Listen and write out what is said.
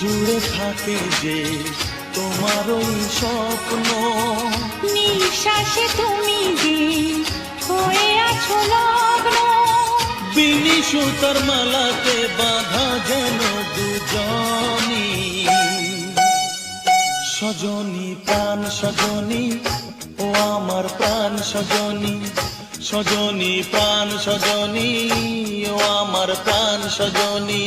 জুড়ে থাকে যে তোমার ওই স্বপ্ন, নিঃশ্বাসে তুমি যে হয়ে আছো লগ্ন, বিনি সুতার মালাতে বাঁধা যেন দুজনি। সজনী প্রাণ সজনী, ও আমার প্রাণ সজনী, সজনী প্রাণ সজনী, ও আমার প্রাণ সজনী।